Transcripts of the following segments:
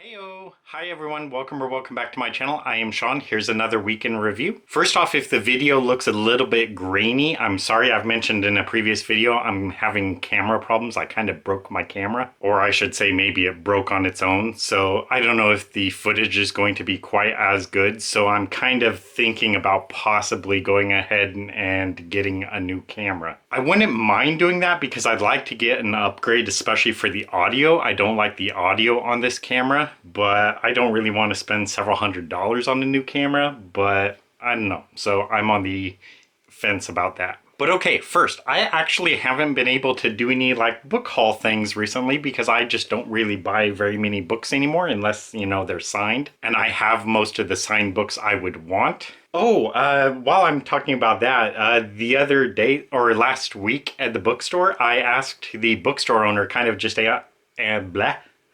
Heyo! Hi everyone, welcome or welcome back to my channel. I am Sean. Here's another week in review. First off, if the video looks a little bit grainy, I'm sorry. I've mentioned in a previous video I'm having camera problems. I kind of broke my camera, or I should say maybe it broke on its own. So I don't know if the footage is going to be quite as good. So I'm kind of thinking about possibly going ahead and getting a new camera. I wouldn't mind doing that because I'd like to get an upgrade, especially for the audio. I don't like the audio on this camera, but I don't really want to spend several $100s on a new camera, but I don't know. So I'm on the fence about that. But okay, first, I actually haven't been able to do any like book haul things recently because I just don't really buy very many books anymore unless, you know, they're signed. And I have most of the signed books I would want. Oh, while I'm talking about that, the other day or last week at the bookstore, I asked the bookstore owner kind of just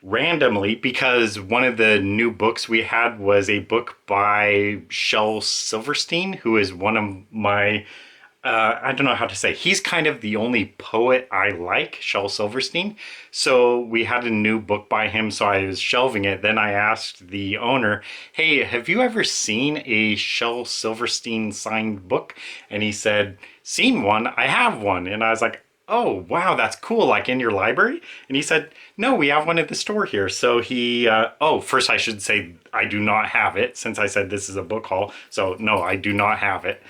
randomly, because one of the new books we had was a book by Shel Silverstein, who is one of my I don't know how to say. He's kind of the only poet I like, Shel Silverstein. So we had a new book by him, so I was shelving it. Then I asked the owner, hey, have you ever seen a Shel Silverstein signed book? And he said, seen one? I have one. And I was like, oh, wow, that's cool, like in your library? And he said, no, we have one at the store here. So he, first I should say I do not have it, since I said this is a book haul. So no, I do not have it.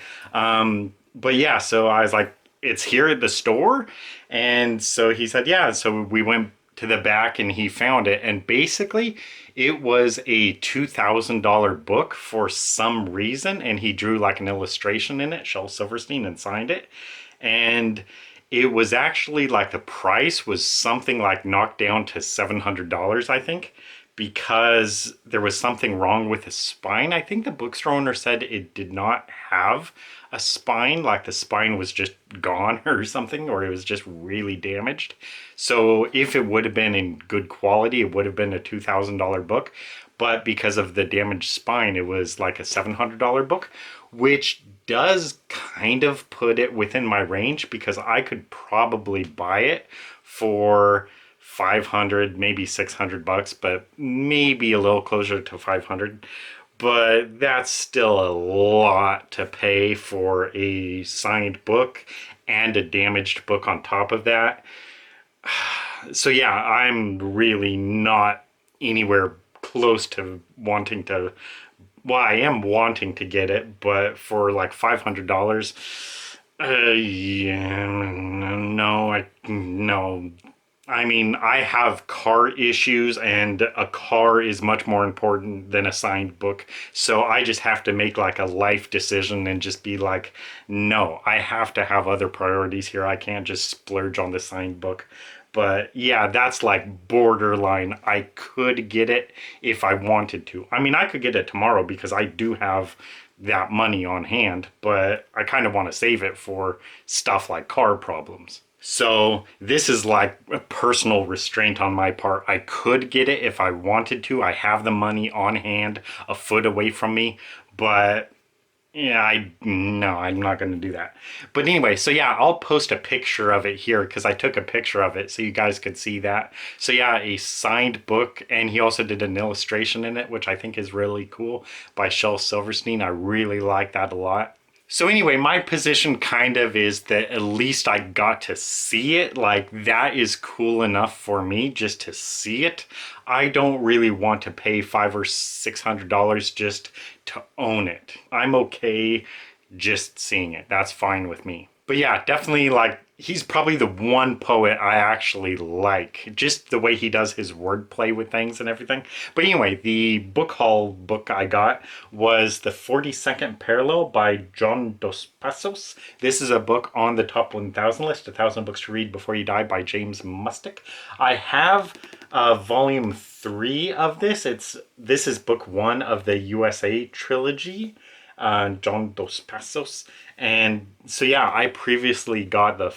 But yeah, so I was like, it's here at the store? And so he said, yeah. So we went to the back and he found it. And basically it was a $2,000 book for some reason. And he drew like an illustration in it, Shel Silverstein, and signed it. And it was actually like the price was something like knocked down to $700, I think, because there was something wrong with the spine. I think the bookstore owner said it did not have a spine, like the spine was just gone or something, or it was just really damaged. So if it would have been in good quality, it would have been a $2,000 book. But because of the damaged spine, it was like a $700 book, which does kind of put it within my range because I could probably buy it for 500, maybe 600 bucks, but maybe a little closer to 500. But that's still a lot to pay for a signed book and a damaged book on top of that. So yeah, I'm really not anywhere close to wanting to, well, I am wanting to get it, but for like $500, yeah, no. I mean, I have car issues and a car is much more important than a signed book. So I just have to make like a life decision and just be like, no, I have to have other priorities here. I can't just splurge on the signed book. But yeah, that's like borderline. I could get it if I wanted to. I mean, I could get it tomorrow because I do have that money on hand, but I kind of want to save it for stuff like car problems. So this is like a personal restraint on my part. I could get it if I wanted to. I have the money on hand, a foot away from me, but yeah, no, I'm not going to do that. But anyway, so yeah, I'll post a picture of it here because I took a picture of it so you guys could see that. So yeah, a signed book, and he also did an illustration in it, which I think is really cool, by Shel Silverstein. I really like that a lot. So anyway, my position kind of is that at least I got to see it. Like, that is cool enough for me just to see it. I don't really want to pay $500 or $600 just to own it. I'm okay just seeing it. That's fine with me. But yeah, definitely like, he's probably the one poet I actually like. Just the way he does his wordplay with things and everything. But anyway, the book haul book I got was The 42nd Parallel by John Dos Passos. This is a book on the top 1,000 list, 1,000 books to read before you die, by James Mustick. I have volume 3 of this. This is book 1 of the USA trilogy. John Dos Passos. And so yeah, I previously got the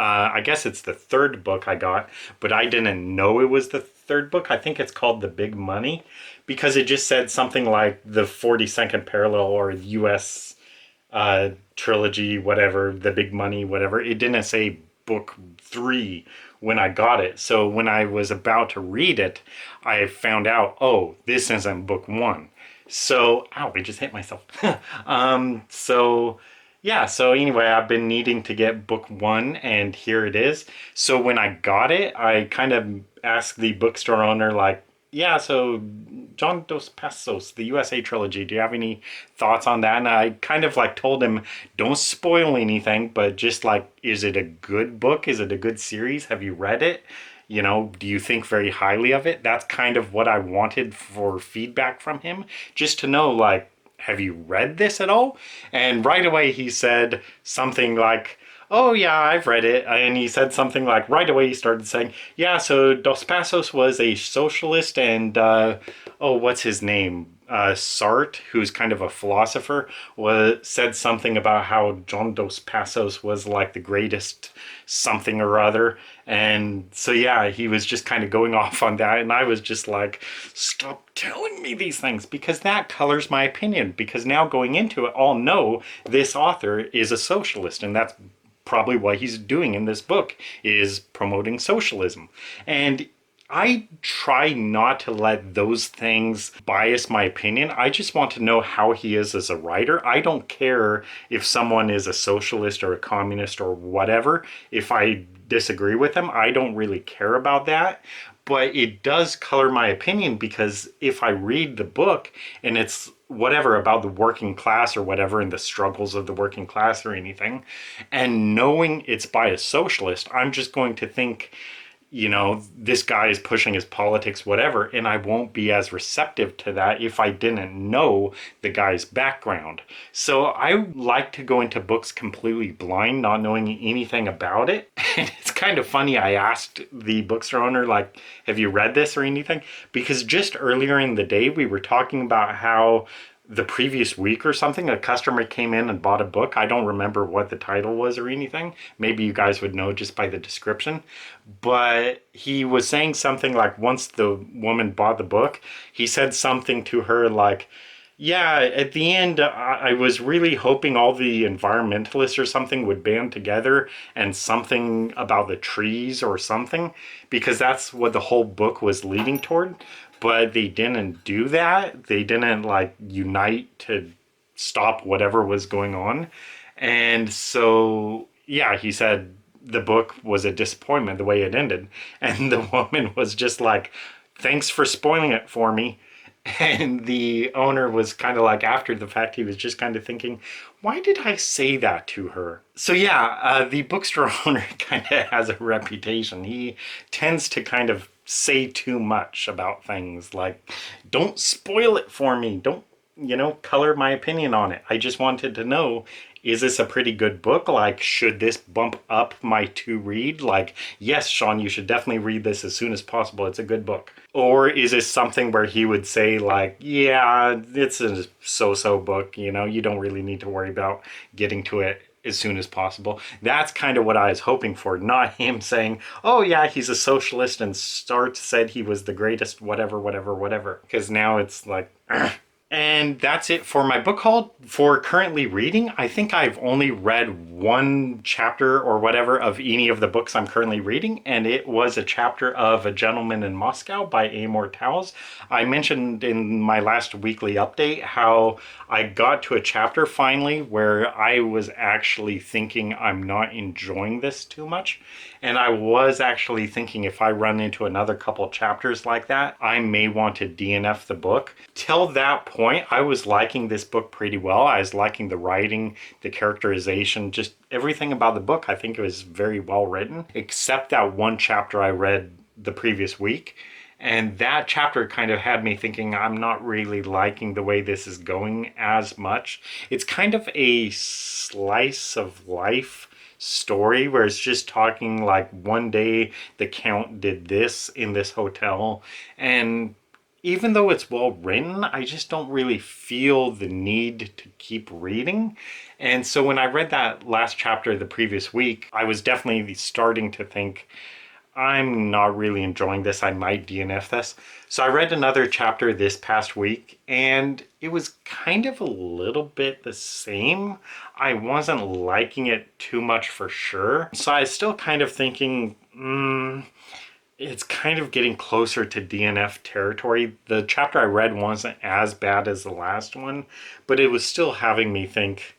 I guess it's the third book I got, but I didn't know it was the third book. I think it's called The Big Money because it just said something like the 42nd Parallel or US trilogy, whatever, The Big Money, whatever. It didn't say book 3 when I got it. So when I was about to read it, I found out, oh, this isn't book one. So, ow, I just hit myself. So yeah, so anyway, I've been needing to get book one, and here it is. So when I got it, I kind of asked the bookstore owner, like, yeah, so John Dos Passos, the USA trilogy, do you have any thoughts on that? And I kind of like told him, don't spoil anything, but just like, is it a good book? Is it a good series? Have you read it? You know, do you think very highly of it? That's kind of what I wanted for feedback from him, just to know, like, have you read this at all? And right away he said something like, oh yeah, I've read it. And he said something like, right away he started saying, yeah, so Dos Passos was a socialist, and oh, what's his name? Sartre, who's kind of a philosopher, said something about how John Dos Passos was like the greatest something or other. And so yeah, he was just kind of going off on that, and I was just like, stop telling me these things, because that colors my opinion, because now going into it, I'll know this author is a socialist, and that's probably what he's doing in this book, is promoting socialism. And I try not to let those things bias my opinion. I just want to know how he is as a writer. I don't care if someone is a socialist or a communist or whatever. If I disagree with them, I don't really care about that. But it does color my opinion, because if I read the book and it's whatever about the working class or whatever, and the struggles of the working class or anything, and knowing it's by a socialist, I'm just going to think, you know, this guy is pushing his politics, whatever, and I won't be as receptive to that if I didn't know the guy's background. So I like to go into books completely blind, not knowing anything about it. And it's kind of funny, I asked the bookstore owner, like, have you read this or anything? Because just earlier in the day, we were talking about how the previous week or something, a customer came in and bought a book. I don't remember what the title was or anything. Maybe you guys would know just by the description. But he was saying something like, once the woman bought the book, he said something to her like, yeah, at the end, I was really hoping all the environmentalists or something would band together and something about the trees or something, because that's what the whole book was leading toward. But they didn't do that. They didn't like unite to stop whatever was going on. And so, yeah, he said the book was a disappointment the way it ended. And the woman was just like, thanks for spoiling it for me. And the owner was kind of like, after the fact, he was just kind of thinking, why did I say that to her? So yeah, the bookstore owner kind of has a reputation. He tends to kind of say too much about things, like, don't spoil it for me. Don't, you know, color my opinion on it. I just wanted to know, is this a pretty good book? Like, should this bump up my to read? Like, yes, Sean, you should definitely read this as soon as possible. It's a good book. Or is this something where he would say, like, yeah, it's a so-so book, you know, you don't really need to worry about getting to it as soon as possible. That's kind of what I was hoping for, not him saying, oh yeah, he's a socialist and Sartre said he was the greatest whatever, whatever, whatever. Because now it's like, And that's it for my book haul. For currently reading, I think I've only read one chapter or whatever of any of the books I'm currently reading, and it was a chapter of A Gentleman in Moscow by Amor Towles. I mentioned in my last weekly update how I got to a chapter finally where I was actually thinking I'm not enjoying this too much. And I was actually thinking if I run into another couple chapters like that, I may want to DNF the book. Till that point, I was liking this book pretty well. I was liking the writing, the characterization, just everything about the book. I think it was very well written, except that one chapter I read the previous week. And that chapter kind of had me thinking I'm not really liking the way this is going as much. It's kind of a slice of life story where it's just talking like one day the Count did this in this hotel, and even though it's well written, I just don't really feel the need to keep reading. And so when I read that last chapter the previous week, I was definitely starting to think, I'm not really enjoying this. I might DNF this. So I read another chapter this past week, and it was kind of a little bit the same. I wasn't liking it too much for sure. So I was still kind of thinking, It's kind of getting closer to DNF territory. The chapter I read wasn't as bad as the last one, but it was still having me think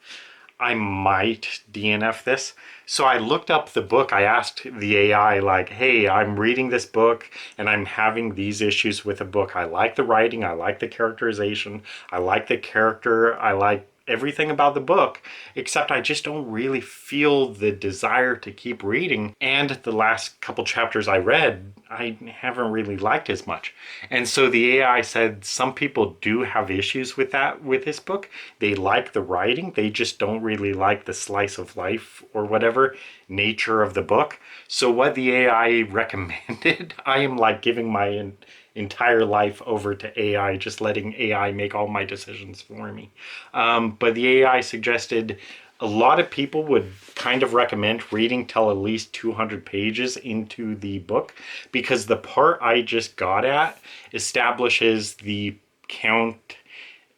I might DNF this. So I looked up the book. I asked the AI, like, hey, I'm reading this book and I'm having these issues with the book. I like the writing, I like the characterization, I like the character, I like everything about the book, except I just don't really feel the desire to keep reading. And the last couple chapters I read, I haven't really liked as much. And so the AI said some people do have issues with that with this book. They like the writing, they just don't really like the slice of life or whatever nature of the book. So what the AI recommended, I am like giving my entire life over to AI, just letting AI make all my decisions for me. But the AI suggested a lot of people would kind of recommend reading till at least 200 pages into the book, because the part I just got at establishes the Count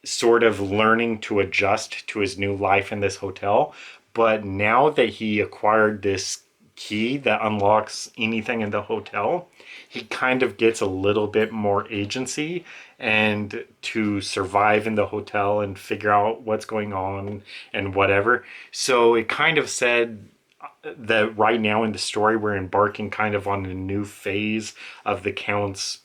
sort of learning to adjust to his new life in this hotel. But now that he acquired this key that unlocks anything in the hotel, he kind of gets a little bit more agency and to survive in the hotel and figure out what's going on and whatever. So it kind of said that right now in the story we're embarking kind of on a new phase of the Count's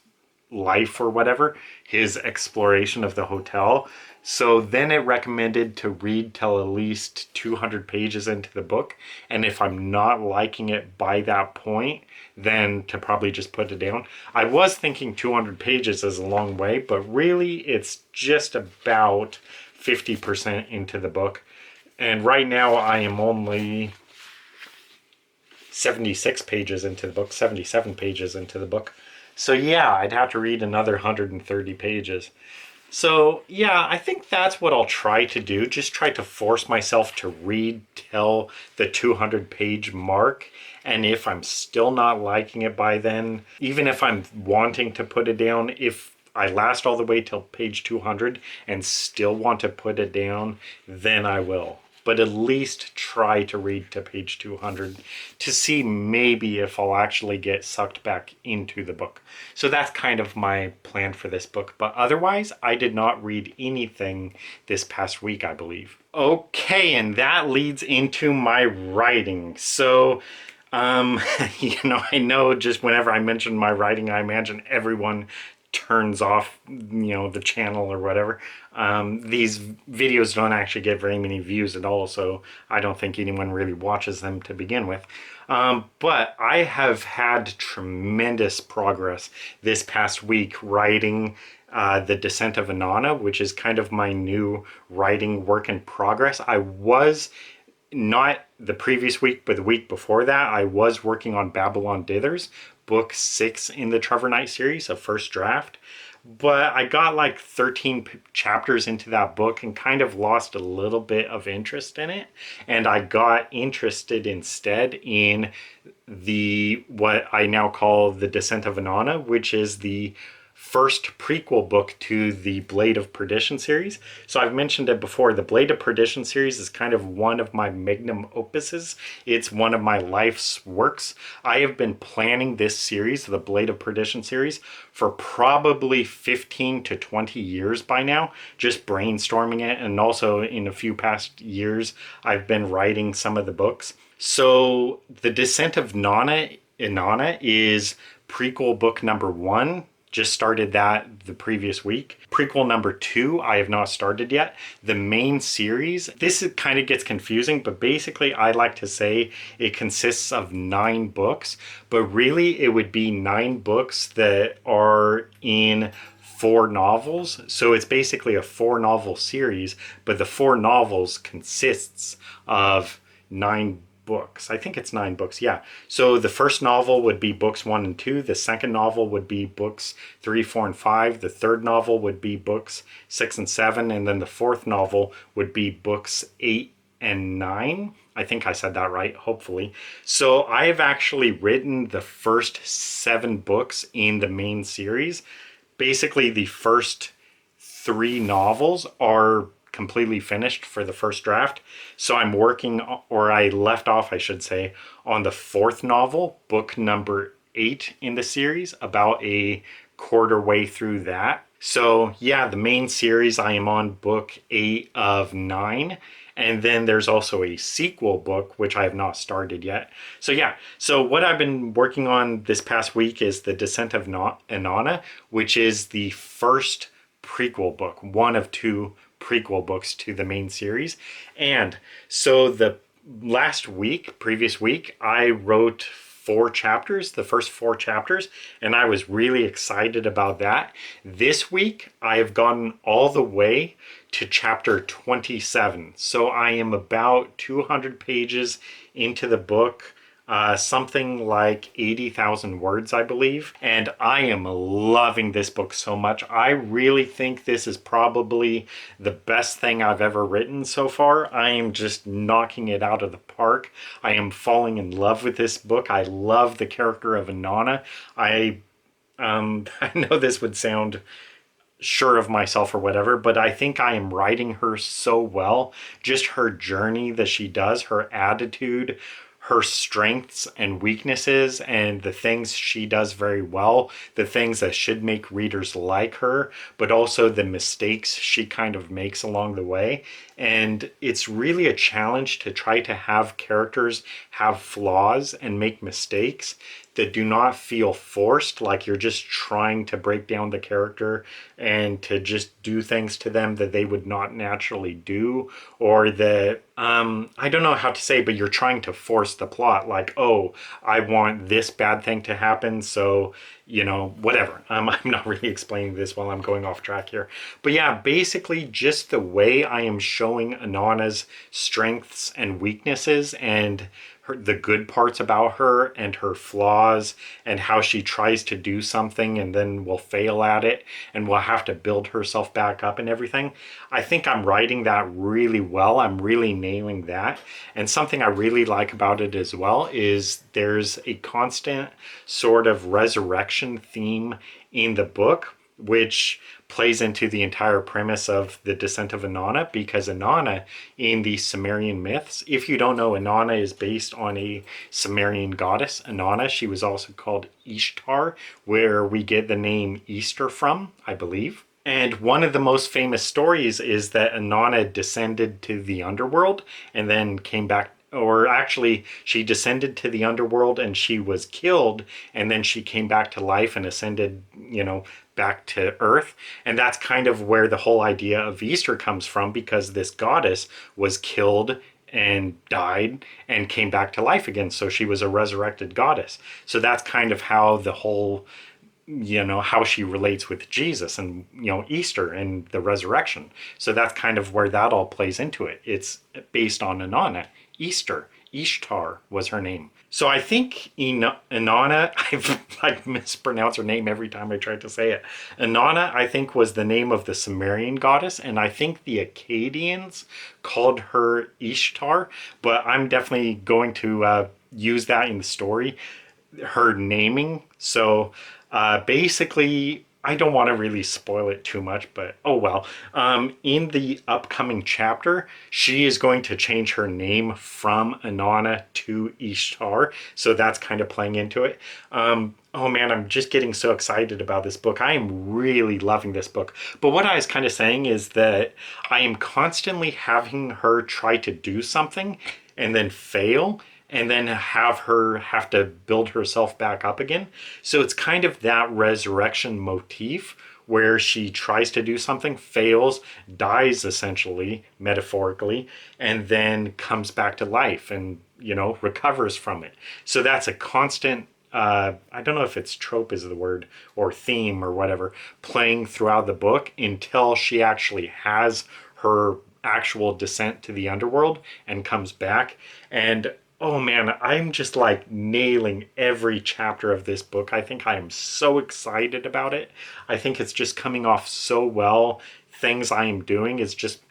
life or whatever, his exploration of the hotel. So then it recommended to read till at least 200 pages into the book. And if I'm not liking it by that point, then to probably just put it down. I was thinking 200 pages is a long way, but really it's just about 50% into the book. And right now I am only 76 pages into the book, 77 pages into the book. So yeah, I'd have to read another 130 pages. So yeah, I think that's what I'll try to do. Just try to force myself to read till the 200 page mark. And if I'm still not liking it by then, even if I'm wanting to put it down, if I last all the way till page 200 and still want to put it down, then I will. But at least try to read to page 200 to see maybe if I'll actually get sucked back into the book. So that's kind of my plan for this book. But otherwise, I did not read anything this past week, I believe. Okay, and that leads into my writing. So, I know just whenever I mention my writing, I imagine everyone turns off the channel or whatever. These videos don't actually get very many views at all, so I don't think anyone really watches them to begin with. But I have had tremendous progress this past week writing the Descent of Inanna, which is kind of my new writing work in progress. I was not the previous week, but the week before that, I was working on Babylon Dithers, book 6 in the Trevor Knight series, a first draft. But I got like 13 chapters into that book and kind of lost a little bit of interest in it. And I got interested instead in what I now call the Descent of Inanna, which is the first prequel book to the Blade of Perdition series. So I've mentioned it before. The Blade of Perdition series is kind of one of my magnum opuses. It's one of my life's works. I have been planning this series, the Blade of Perdition series, for probably 15 to 20 years by now, just brainstorming it. And also in a few past years, I've been writing some of the books. So the Descent of Inanna is prequel book number 1. Just started that the previous week. Prequel number 2, I have not started yet. The main series, this kind of gets confusing, but basically I like to say it consists of 9 books, but really it would be 9 books that are in 4 novels. So it's basically a 4 novel series, but the 4 novels consists of 9 books. I think it's 9 books, yeah. So the first novel would be books 1 and 2. The second novel would be books 3, 4, and 5. The third novel would be books 6 and 7. And then the fourth novel would be books 8 and 9. I think I said that right, hopefully. So I have actually written the first 7 books in the main series. Basically, the first 3 novels are completely finished for the first draft. So I'm working, or I left off, I should say, on the fourth novel, book number 8 in the series, about a quarter way through that. So yeah, the main series, I am on book 8 of 9. And then there's also a sequel book, which I have not started yet. So yeah, so what I've been working on this past week is the Descent of Inanna, which is the first prequel book, one of 2 prequel books to the main series. And so the previous week, I wrote 4 chapters, the first 4 chapters, and I was really excited about that. This week, I have gotten all the way to chapter 27. So I am about 200 pages into the book, something like 80,000 words, I believe. And I am loving this book so much. I really think this is probably the best thing I've ever written so far. I am just knocking it out of the park. I am falling in love with this book. I love the character of Inanna. I know this would sound sure of myself or whatever, but I think I am writing her so well. Just her journey that she does, her attitude, her strengths and weaknesses, and the things she does very well, the things that should make readers like her, but also the mistakes she kind of makes along the way. And it's really a challenge to try to have characters have flaws and make mistakes that do not feel forced, like you're just trying to break down the character and to just do things to them that they would not naturally do, or that, I don't know how to say, but you're trying to force the plot, like, oh, I want this bad thing to happen, so, whatever. I'm not really explaining this while I'm going off track here. But yeah, basically just the way I am showing Inanna's strengths and weaknesses, and the good parts about her and her flaws, and how she tries to do something and then will fail at it and will have to build herself back up and everything. I think I'm writing that really well. I'm really nailing that. And something I really like about it as well is there's a constant sort of resurrection theme in the book, which plays into the entire premise of the Descent of Inanna, because Inanna in the Sumerian myths, if you don't know, Inanna is based on a Sumerian goddess, Inanna. She was also called Ishtar, where we get the name Easter from, I believe. And one of the most famous stories is that Inanna descended to the underworld and then came back, or actually she descended to the underworld and she was killed, and then she came back to life and ascended, back to Earth. And that's kind of where the whole idea of Easter comes from, because this goddess was killed and died and came back to life again. So she was a resurrected goddess. So that's kind of how the whole, how she relates with Jesus and, Easter and the resurrection. So that's kind of where that all plays into it. It's based on Inanna. Easter. Ishtar was her name. So I think Inanna, I've mispronounced her name every time I tried to say it. Inanna, I think, was the name of the Sumerian goddess, and I think the Akkadians called her Ishtar, but I'm definitely going to use that in the story, her naming. So basically, I don't want to really spoil it too much, but oh well. In the upcoming chapter, she is going to change her name from Inanna to Ishtar. So that's kind of playing into it. Oh man, I'm just getting so excited about this book. I am really loving this book. But what I was kind of saying is that I am constantly having her try to do something and then fail, and then have her have to build herself back up again. So it's kind of that resurrection motif where she tries to do something, fails, dies essentially, metaphorically, and then comes back to life and, recovers from it. So that's a constant, I don't know if it's trope is the word, or theme or whatever, playing throughout the book until she actually has her actual descent to the underworld and comes back. And oh man, I'm just like nailing every chapter of this book. I think I am so excited about it. I think it's just coming off so well. Things I am doing is just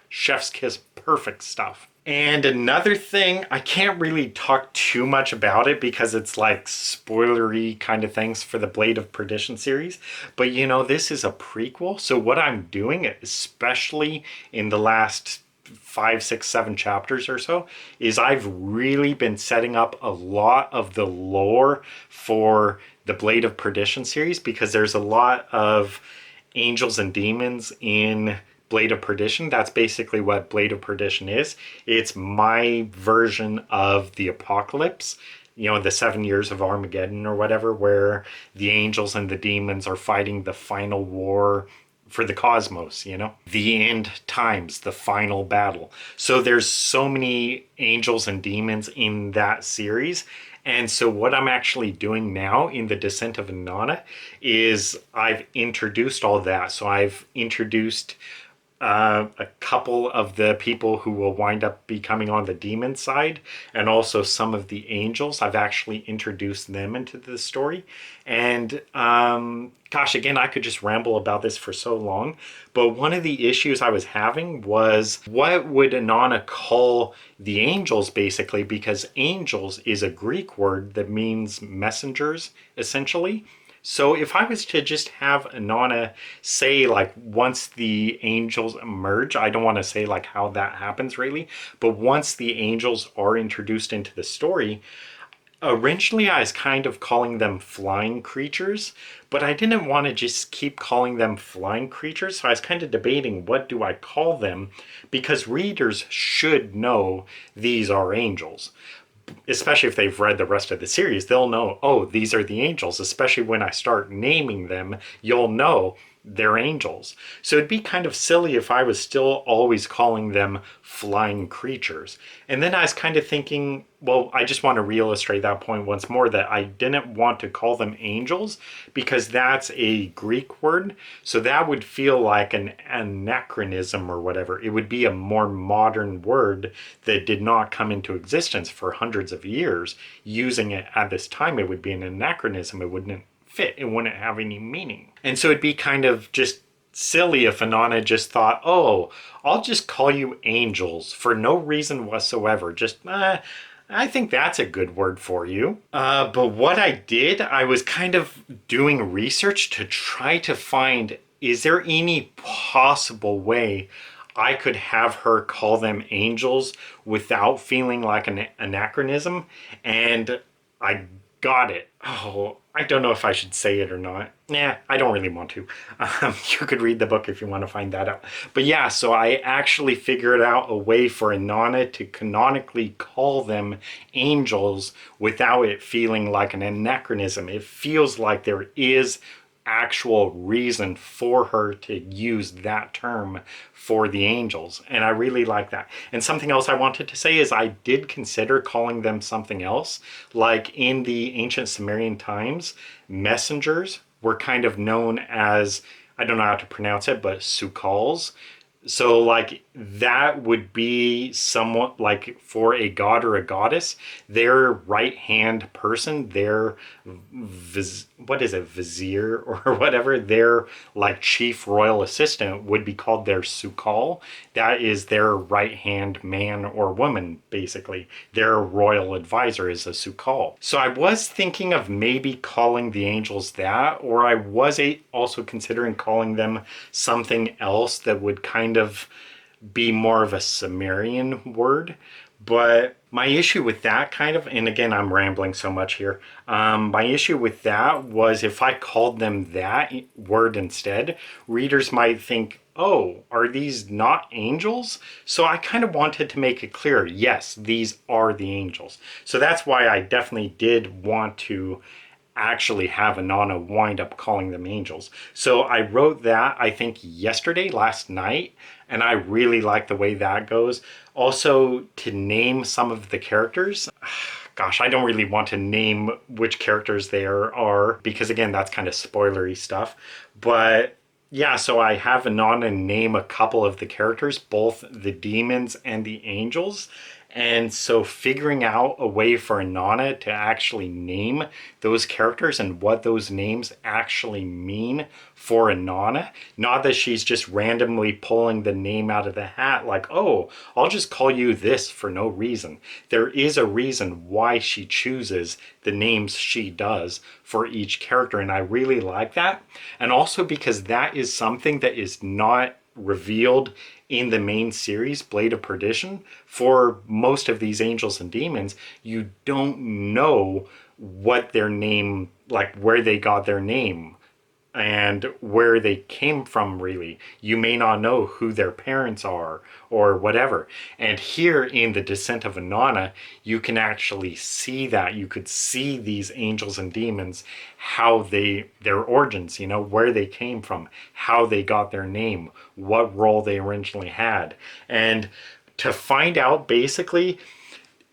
chef's kiss, perfect stuff. And another thing, I can't really talk too much about it because it's like spoilery kind of things for the Blade of Perdition series. But this is a prequel. So what I'm doing, especially in the last 5, 6, 7 chapters or so, is I've really been setting up a lot of the lore for the Blade of Perdition series because there's a lot of angels and demons in Blade of Perdition. That's basically what Blade of Perdition is. It's my version of the apocalypse, the 7 years of Armageddon or whatever, where the angels and the demons are fighting the final war for the cosmos, the end times, the final battle. So there's so many angels and demons in that series. And so what I'm actually doing now in the Descent of Inanna is I've introduced all that. So I've introduced a couple of the people who will wind up becoming on the demon side, and also some of the angels. I've actually introduced them into the story. And gosh, again, I could just ramble about this for so long. But one of the issues I was having was, what would Inanna call the angels, basically? Because angels is a Greek word that means messengers, essentially. So if I was to just have Inanna say, like, once the angels emerge, I don't want to say like how that happens really, but once the angels are introduced into the story, originally I was kind of calling them flying creatures, but I didn't want to just keep calling them flying creatures. So I was kind of debating, what do I call them? Because readers should know these are angels, especially if they've read the rest of the series. They'll know, oh, these are the angels. Especially when I start naming them, you'll know they're angels. So it'd be kind of silly if I was still always calling them flying creatures. And then I was kind of thinking, well, I just want to reillustrate that point once more, that I didn't want to call them angels because that's a Greek word. So that would feel like an anachronism or whatever. It would be a more modern word that did not come into existence for hundreds of years. Using it at this time, it would be an anachronism. It wouldn't fit. It wouldn't have any meaning. And so it'd be kind of just silly if Inanna just thought, oh, I'll just call you angels for no reason whatsoever. Just, I think that's a good word for you. But what I did, I was kind of doing research to try to find, is there any possible way I could have her call them angels without feeling like an anachronism? And I got it. Oh, I don't know if I should say it or not. Nah, I don't really want to. You could read the book if you want to find that out. But yeah, so I actually figured out a way for Inanna to canonically call them angels without it feeling like an anachronism. It feels like there is actual reason for her to use that term for the angels, and I really like that. And something else I wanted to say is I did consider calling them something else. Like in the ancient Sumerian times, messengers were kind of known as, I don't know how to pronounce it, but sukals. So like that would be somewhat like, for a god or a goddess, their right hand person, their what is it, vizier or whatever, their like chief royal assistant would be called their sukal. That is their right hand man or woman, basically. Their royal advisor is a sukal. So I was thinking of maybe calling the angels that, or I was also considering calling them something else that would kind of be more of a Sumerian word. But my issue with that kind of, and again, I'm rambling so much here. My issue with that was, if I called them that word instead, readers might think, oh, are these not angels? So I kind of wanted to make it clear, yes, these are the angels. So that's why I definitely did want to actually have Inanna wind up calling them angels. So I wrote that, I think yesterday, last night, and I really like the way that goes. Also, to name some of the characters, gosh, I don't really want to name which characters there are because, again, that's kind of spoilery stuff. But yeah, so I have Inanna name a couple of the characters, both the demons and the angels. And so figuring out a way for Inanna to actually name those characters and what those names actually mean for Inanna, not that she's just randomly pulling the name out of the hat like, oh, I'll just call you this for no reason. There is a reason why she chooses the names she does for each character, and I really like that. And also because that is something that is not revealed in the main series, Blade of Perdition. For most of these angels and demons, you don't know what their name, like where they got their name and where they came from, really. You may not know who their parents are or whatever. And here in the Descent of Inanna, you can actually see that. You could see these angels and demons, how their origins, where they came from, how they got their name, what role they originally had. And to find out, basically,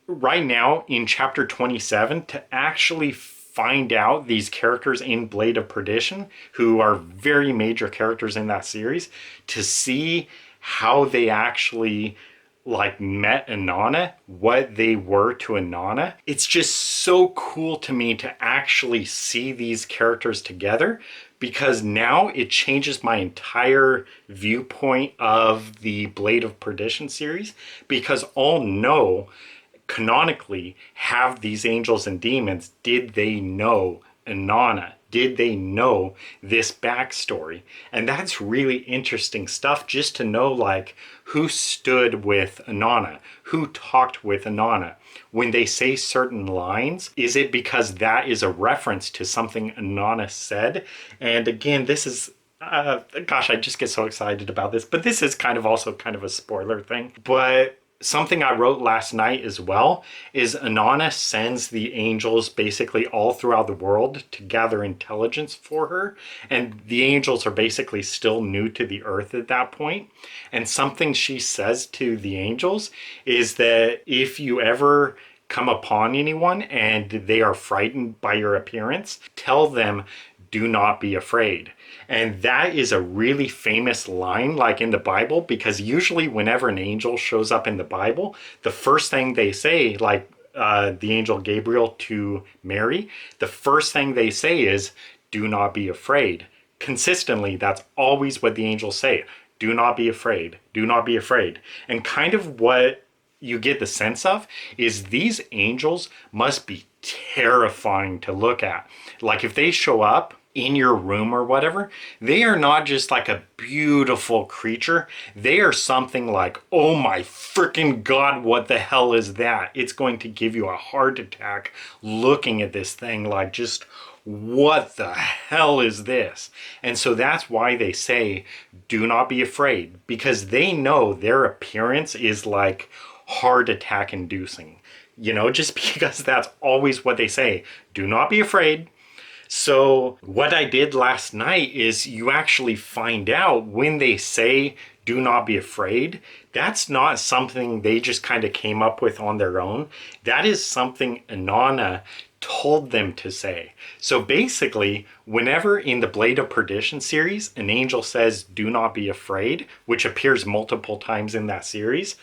right now in chapter 27, to actually find out these characters in Blade of Perdition, who are very major characters in that series, to see how they actually met Inanna, what they were to Inanna. It's just so cool to me to actually see these characters together, because now it changes my entire viewpoint of the Blade of Perdition series, because I'll know canonically, have these angels and demons, did they know Inanna? Did they know this backstory? And that's really interesting stuff, just to know who stood with Inanna, who talked with Inanna. When they say certain lines, is it because that is a reference to something Inanna said? And again, this is gosh, I just get so excited about this, but this is also kind of a spoiler thing. But something I wrote last night as well is Inanna sends the angels basically all throughout the world to gather intelligence for her. And the angels are basically still new to the earth at that point. And something she says to the angels is that if you ever come upon anyone and they are frightened by your appearance, tell them, do not be afraid. And that is a really famous line, in the Bible, because usually whenever an angel shows up in the Bible, the first thing they say, the angel Gabriel to Mary, the first thing they say is, do not be afraid. Consistently, that's always what the angels say. Do not be afraid. Do not be afraid. And kind of what you get the sense of is these angels must be terrifying to look at. If they show up in your room or whatever, they are not just a beautiful creature. They are something oh my freaking God, what the hell is that? It's going to give you a heart attack looking at this thing, just what the hell is this? And so that's why they say, do not be afraid, because they know their appearance is heart attack inducing, just because that's always what they say. Do not be afraid. So what I did last night is you actually find out when they say, do not be afraid, that's not something they just kind of came up with on their own. That is something Inanna told them to say. So basically, whenever in the Blade of Perdition series, an angel says, do not be afraid, which appears multiple times in that series,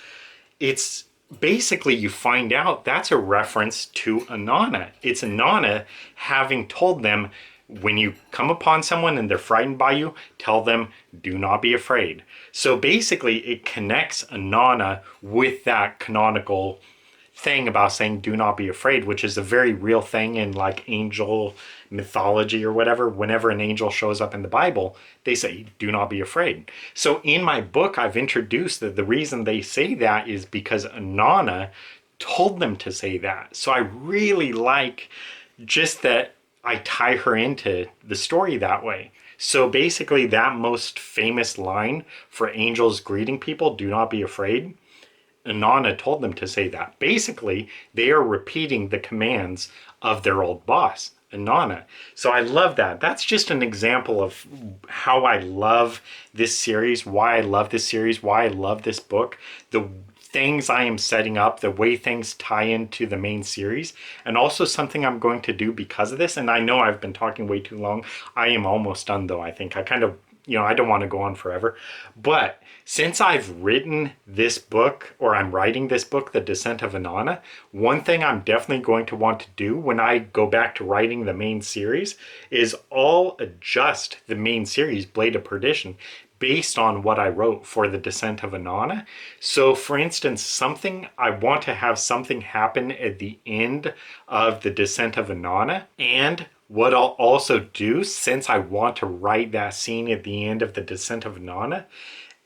it's basically you find out that's a reference to Inanna. It's Inanna having told them, when you come upon someone and they're frightened by you, tell them, do not be afraid. So basically it connects Inanna with that canonical thing about saying do not be afraid, which is a very real thing in angel mythology or whatever. Whenever an angel shows up in the Bible, they say do not be afraid. So in my book, I've introduced that the reason they say that is because Inanna told them to say that. So I really like just that I tie her into the story that way. So basically that most famous line for angels greeting people, do not be afraid, Inanna told them to say that. Basically, they are repeating the commands of their old boss, Inanna. So I love that. That's just an example of how I love this series, why I love this series, why I love this book, the things I am setting up, the way things tie into the main series, and also something I'm going to do because of this. And I know I've been talking way too long. I am almost done though, I think. I kind of I don't want to go on forever. But since I've written this book, or I'm writing this book, The Descent of Inanna, one thing I'm definitely going to want to do when I go back to writing the main series is I'll adjust the main series, Blade of Perdition, based on what I wrote for The Descent of Inanna. So for instance, I want to have something happen at the end of The Descent of Inanna, and what I'll also do, since I want to write that scene at the end of The Descent of Inanna,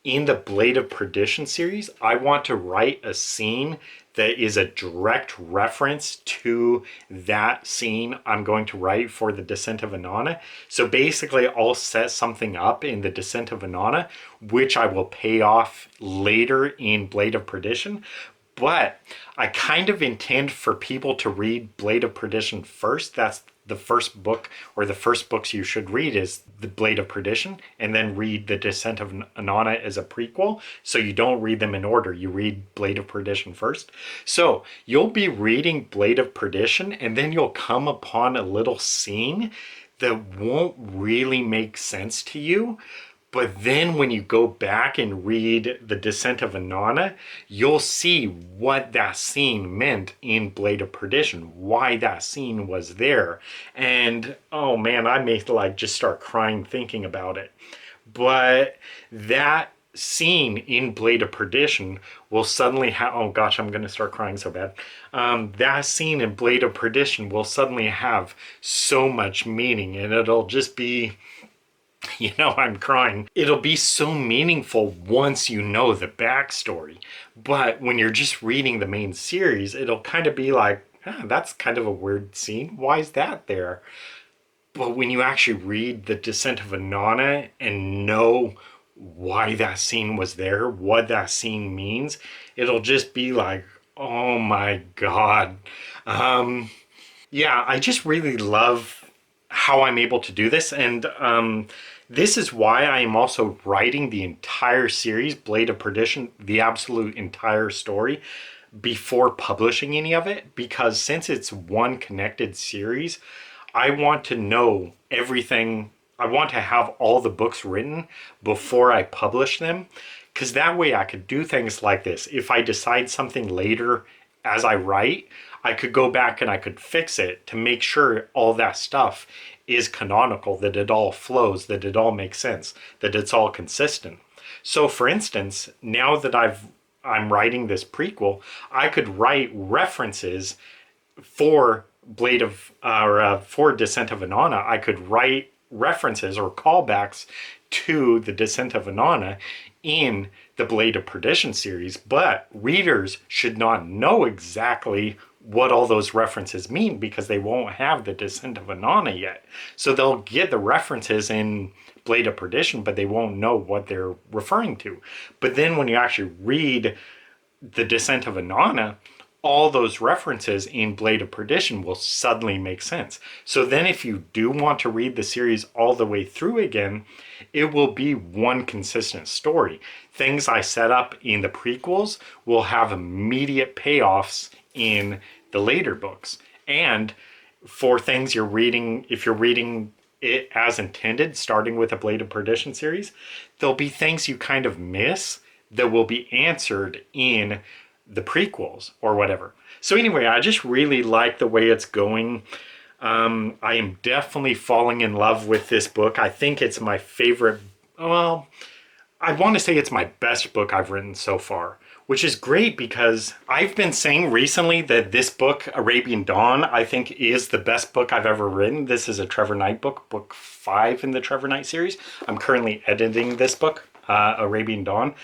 in the Blade of Perdition series, I want to write a scene that is a direct reference to that scene I'm going to write for The Descent of Inanna. So basically, I'll set something up in The Descent of Inanna, which I will pay off later in Blade of Perdition. But I kind of intend for people to read Blade of Perdition first. That's the first book, or the first books you should read, is The Blade of Perdition, and then read The Descent of Inanna as a prequel. So you don't read them in order. You read Blade of Perdition first. So you'll be reading Blade of Perdition, and then you'll come upon a little scene that won't really make sense to you. But then when you go back and read The Descent of Inanna, you'll see what that scene meant in Blade of Perdition, why that scene was there. And oh man, I may just start crying thinking about it. But that scene in Blade of Perdition will suddenly have, oh gosh, I'm going to start crying so bad. That scene in Blade of Perdition will suddenly have so much meaning, and it'll just be, I'm crying. It'll be so meaningful once you know the backstory. But when you're just reading the main series, it'll kind of be like, that's kind of a weird scene. Why is that there? But when you actually read The Descent of Inanna and know why that scene was there, what that scene means, it'll just be like, oh my God. Yeah, I just really love how I'm able to do this, and this is why I am also writing the entire series, Blade of Perdition, the absolute entire story, before publishing any of it, because since it's one connected series, I want to know everything. I want to have all the books written before I publish them, because that way I could do things like this. If I decide something later as I write, I could go back and I could fix it to make sure all that stuff is canonical, that it all flows, that it all makes sense, that it's all consistent. So for instance, now that I'm writing this prequel, I could write references for for Descent of Inanna. I could write references or callbacks to the Descent of Inanna in the Blade of Perdition series, but readers should not know exactly what all those references mean because they won't have the Descent of Inanna yet. So they'll get the references in Blade of Perdition, but they won't know what they're referring to. But then when you actually read the Descent of Inanna, all those references in Blade of Perdition will suddenly make sense. So then if you do want to read the series all the way through again, it will be one consistent story. Things I set up in the prequels will have immediate payoffs in the later books. And for things you're reading, if you're reading it as intended, starting with a Blade of Perdition series, there'll be things you kind of miss that will be answered in the prequels or whatever. So anyway, I just really like the way it's going. I am definitely falling in love with this book. I think it's my favorite. Well, I want to say it's my best book I've written so far, which is great because I've been saying recently that this book, Arabian Dawn, I think is the best book I've ever written. This is a Trevor Knight book, book 5 in the Trevor Knight series. I'm currently editing this book, Arabian Dawn.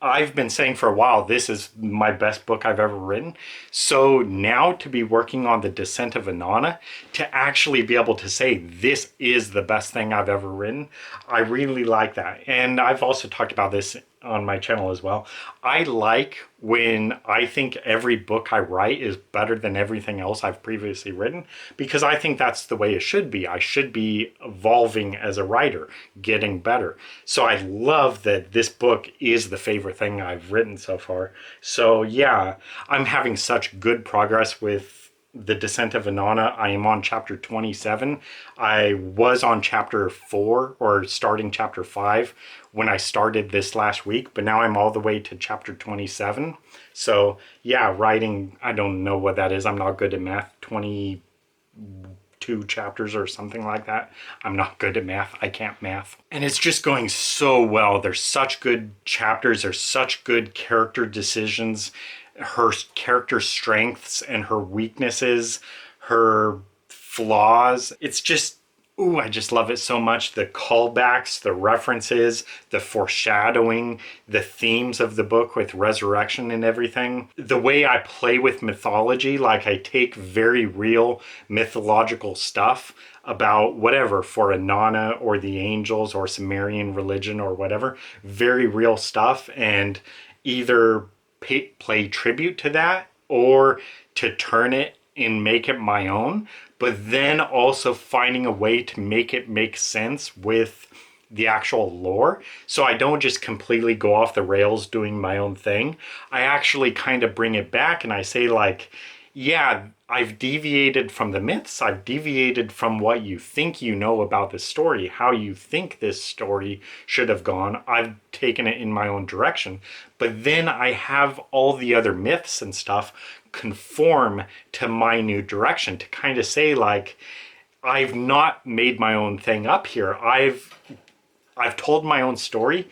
I've been saying for a while, this is my best book I've ever written. So now to be working on The Descent of Inanna, to actually be able to say this is the best thing I've ever written, I really like that. And I've also talked about this on my channel as well. I like when I think every book I write is better than everything else I've previously written, because I think that's the way it should be. I should be evolving as a writer, getting better. So I love that this book is the favorite thing I've written so far. So yeah, I'm having such good progress with The Descent of Inanna. I am on chapter 27. I was on chapter 4 or starting chapter 5 when I started this last week, but now I'm all the way to chapter 27. So yeah, writing, I don't know what that is. I'm not good at math. 22 chapters or something like that. I'm not good at math. I can't math. And it's just going so well. There's such good chapters. There's such good character decisions. Her character strengths and her weaknesses, her flaws. It's just, ooh, I just love it so much. The callbacks, the references, the foreshadowing, the themes of the book with resurrection and everything. The way I play with mythology, like I take very real mythological stuff about whatever for Inanna or the angels or Sumerian religion or whatever, very real stuff, and either play tribute to that or to turn it and make it my own, but then also finding a way to make it make sense with the actual lore. So I don't just completely go off the rails doing my own thing. I actually kind of bring it back and I say like, yeah, I've deviated from the myths. I've deviated from what you think you know about the story, how you think this story should have gone. I've taken it in my own direction. But then I have all the other myths and stuff conform to my new direction to kind of say like, I've not made my own thing up here. I've told my own story,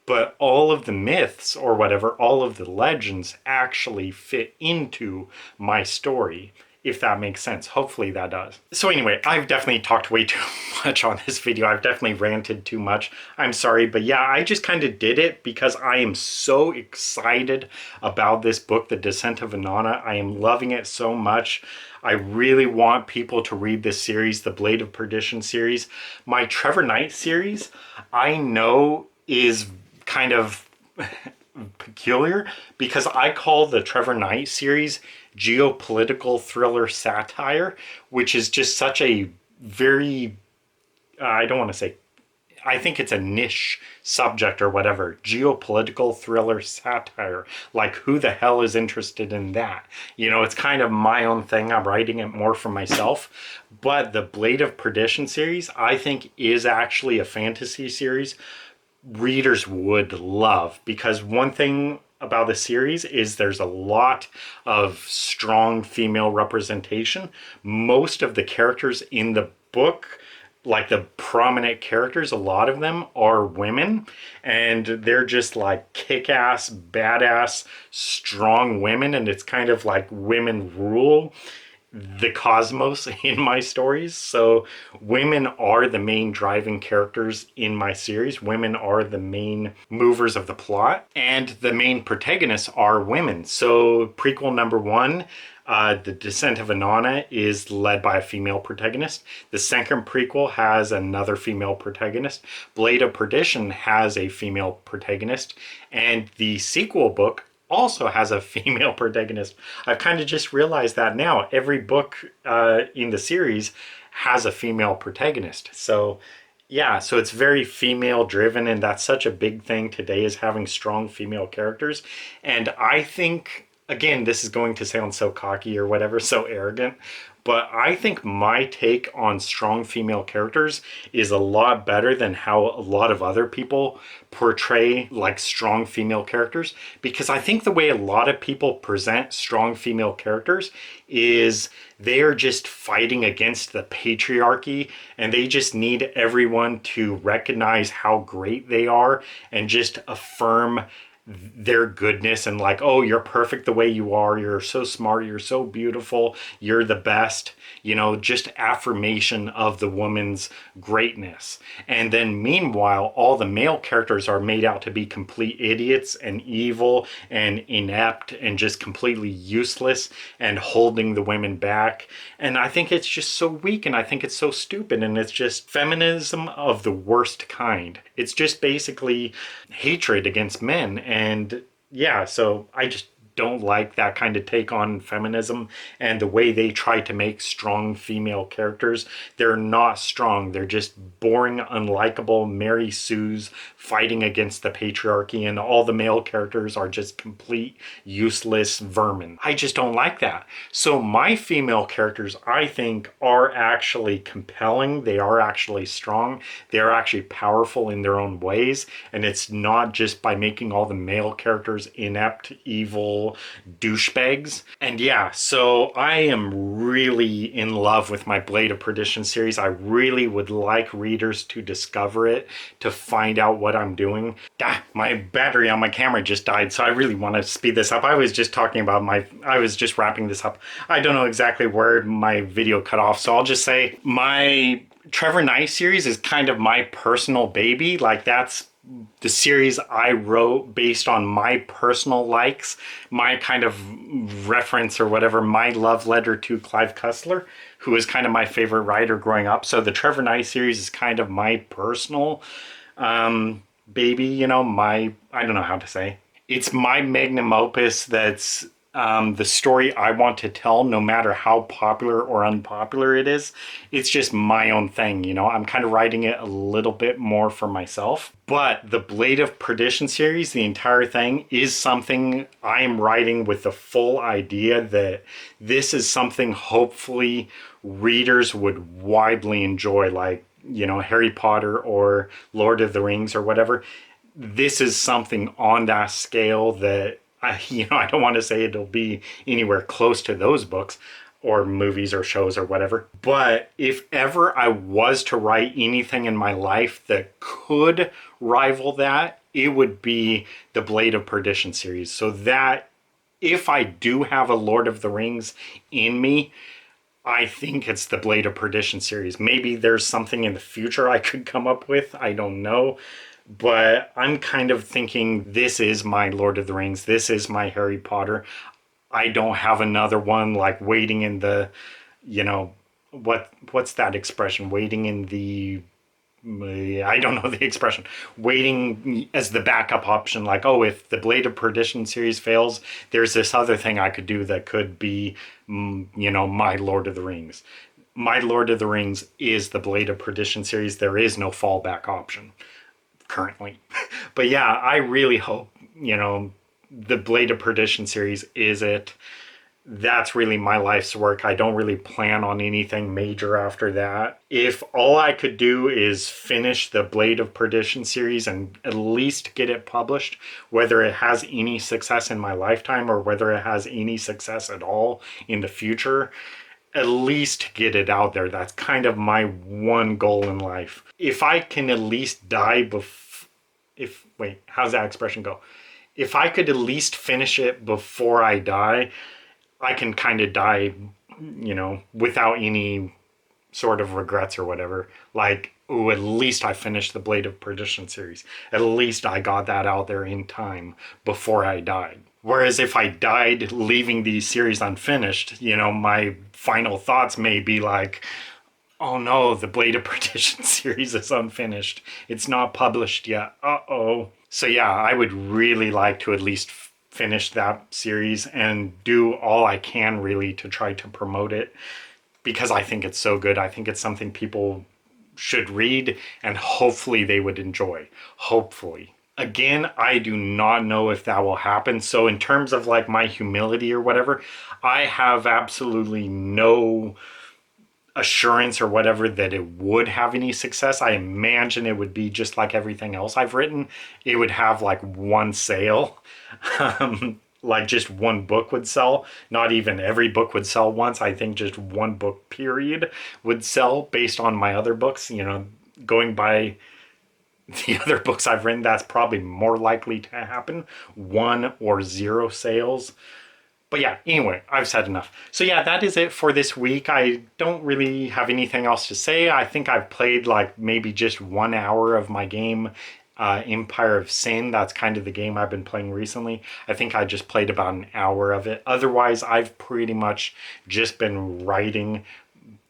but all of the myths or whatever, all of the legends actually fit into my story, if that makes sense. Hopefully that does. So anyway, I've definitely talked way too much on this video. I've definitely ranted too much. I'm sorry, but yeah, I just kind of did it because I am so excited about this book, The Descent of Inanna. I am loving it so much. I really want people to read this series, the Blade of Perdition series. My Trevor Knight series, I know is kind of peculiar because I call the Trevor Knight series geopolitical thriller satire, which is just such a very, I don't want to say, I think it's a niche subject or whatever. Geopolitical thriller satire. Like, who the hell is interested in that? You know, it's kind of my own thing. I'm writing it more for myself. But the Blade of Perdition series, I think, is actually a fantasy series readers would love, because one thing about the series is there's a lot of strong female representation. Most of the characters in the book, like the prominent characters, a lot of them are women, and they're just like kick-ass, badass, strong women, and it's kind of like women rule the cosmos in my stories. So women are the main driving characters in my series. Women are the main movers of the plot, and the main protagonists are women. So prequel number 1, The Descent of Inanna, is led by a female protagonist. The second prequel has another female protagonist. Blade of Perdition has a female protagonist. And the sequel book also has a female protagonist. I've kind of just realized that now. Every book in the series has a female protagonist. So yeah, so it's very female driven, and that's such a big thing today, is having strong female characters. And I think, again, this is going to sound so cocky or whatever, so arrogant, but I think my take on strong female characters is a lot better than how a lot of other people portray like strong female characters. Because I think the way a lot of people present strong female characters is they are just fighting against the patriarchy, and they just need everyone to recognize how great they are and just affirm their goodness, and like, oh, you're perfect the way you are, you're so smart, you're so beautiful, you're the best, you know, just affirmation of the woman's greatness. And then meanwhile, all the male characters are made out to be complete idiots and evil and inept and just completely useless and holding the women back. And I think it's just so weak, and I think it's so stupid, and it's just feminism of the worst kind. It's just basically hatred against men. And yeah, so I just don't like that kind of take on feminism and the way they try to make strong female characters. They're not strong. They're just boring, unlikable Mary Sues fighting against the patriarchy, and all the male characters are just complete useless vermin. I just don't like that. So my female characters, I think, are actually compelling. They are actually strong. They are actually powerful in their own ways. And it's not just by making all the male characters inept, evil douchebags. And yeah, so I am really in love with my Blade of Perdition series. I really would like readers to discover it, to find out what I'm doing. My battery on my camera just died, so I really want to speed this up. I was just wrapping this up. I don't know exactly where my video cut off, so I'll just say my Trevor Knight series is kind of my personal baby. Like, that's the series I wrote based on my personal likes, my kind of reference or whatever, my love letter to Clive Cussler, who was kind of my favorite writer growing up. So the Trevor Knight series is kind of my personal baby, you know, I don't know how to say. It's my magnum opus that's the story I want to tell, no matter how popular or unpopular it is. It's just my own thing, you know. I'm kind of writing it a little bit more for myself. But the Blade of Perdition series, the entire thing, is something I am writing with the full idea that this is something hopefully readers would widely enjoy, like, you know, Harry Potter or Lord of the Rings or whatever. This is something on that scale that I don't want to say it'll be anywhere close to those books or movies or shows or whatever. But if ever I was to write anything in my life that could rival that, it would be the Blade of Perdition series. So that if I do have a Lord of the Rings in me, I think it's the Blade of Perdition series. Maybe there's something in the future I could come up with. I don't know. But I'm kind of thinking this is my Lord of the Rings. This is my Harry Potter. I don't have another one like waiting in the, you know, what's that expression? Waiting in the, I don't know the expression. Waiting as the backup option. Like, oh, if the Blade of Perdition series fails, there's this other thing I could do that could be, you know, my Lord of the Rings. My Lord of the Rings is the Blade of Perdition series. There is no fallback option currently. But yeah, I really hope, you know, the Blade of Perdition series is it. That's really my life's work. I don't really plan on anything major after that. If all I could do is finish the Blade of Perdition series and at least get it published, whether it has any success in my lifetime or whether it has any success at all in the future, at least get it out there. That's kind of my one goal in life. If I can at least die how's that expression go? If I could at least finish it before I die, I can kind of die, you know, without any sort of regrets or whatever. Like, oh, at least I finished the Blade of Perdition series. At least I got that out there in time before I died. Whereas if I died leaving the series unfinished, you know, my final thoughts may be like, oh no, the Blade of Perdition series is unfinished. It's not published yet. Uh-oh. So yeah, I would really like to at least finish that series and do all I can really to try to promote it, because I think it's so good. I think it's something people should read and hopefully they would enjoy. Hopefully. Again, I do not know if that will happen. So in terms of like my humility or whatever, I have absolutely no assurance or whatever that it would have any success. I imagine it would be just like everything else I've written. It would have like one sale. Like just one book would sell. Not even every book would sell once. I think just one book period would sell based on my other books. You know, going by the other books I've written, that's probably more likely to happen. 1 or 0 sales. But yeah, anyway, I've said enough. So yeah, that is it for this week. I don't really have anything else to say. I think I've played like maybe just 1 hour of my game, Empire of Sin. That's kind of the game I've been playing recently. I think I just played about an hour of it. Otherwise, I've pretty much just been writing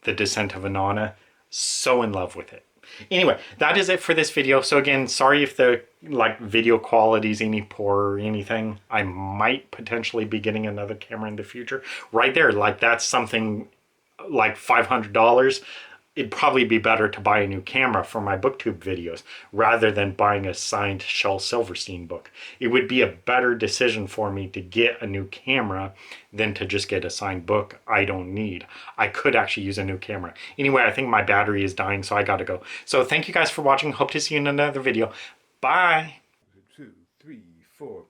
the Descent of Inanna. So in love with it. Anyway, that is it for this video. So again, sorry if the like video quality is any poor or anything. I might potentially be getting another camera in the future. Right there, like that's something like $500. It'd probably be better to buy a new camera for my booktube videos rather than buying a signed Shel Silverstein book. It would be a better decision for me to get a new camera than to just get a signed book I don't need. I could actually use a new camera. Anyway, I think my battery is dying, so I gotta go. So thank you guys for watching. Hope to see you in another video. Bye. 2, 3, 4.